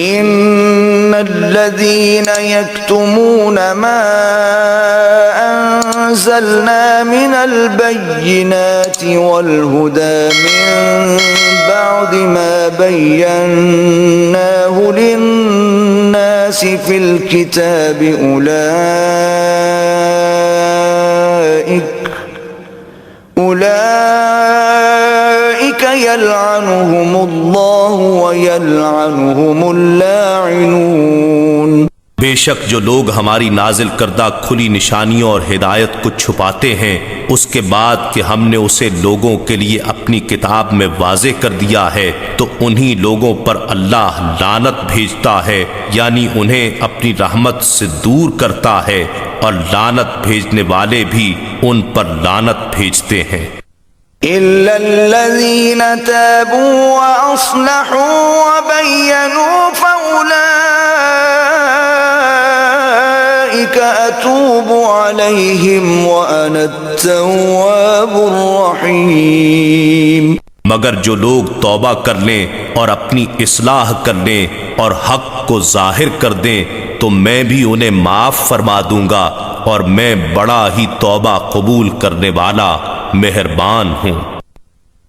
इन्नल्लज़ीना यक्तुमूना मा अंज़लना मिनल बय्यिनाति वल हुदा मिन बअदि मा बय्यन्नाहु लिन्नासि फिल किताबि उलाइक यलअनुहुमुल्लाहु व यलअनुहुमुल लाइनून। बेशक जो लोग हमारी नाजिल करदा खुली निशानियों और हिदायत को छुपाते हैं उसके बाद कि हमने उसे लोगों के लिए अपनी किताब में वाज़े कर दिया है, तो उन्हीं लोगों पर अल्लाह लानत भेजता है, यानी उन्हें अपनी रहमत से दूर करता है, और लानत भेजने वाले भी उन पर लानत भेजते हैं। इल्लल्लज़ीना ताबू व अस्लहू व बय्यनू फउलाइका अतूबु अलैहिम व अना अत-तव्वाबुर रहीम। मगर जो लोग तौबा कर लें और अपनी इस्लाह कर लें और हक को जाहिर कर दें तो मैं भी उन्हें माफ फरमा दूंगा, और मैं बड़ा ही तौबा कबूल करने वाला मेहरबान हूँ।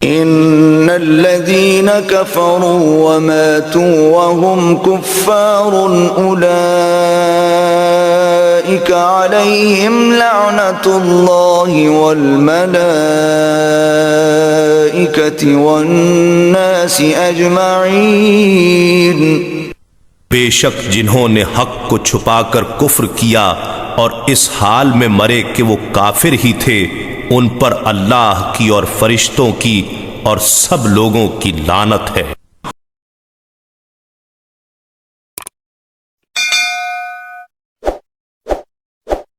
इन्नल्लज़ीना कफ़रू व मातू व हुम कुफ़्फ़ारुन उलाइका अलैहिम लअनतुल्लाहि वल मलाइकति वन नासि अजमईन। बेशक जिन्होंने हक को छुपाकर कुफ्र किया और इस हाल में मरे कि वो काफिर ही थे, उन पर अल्लाह की और फरिश्तों की और सब लोगों की लानत है।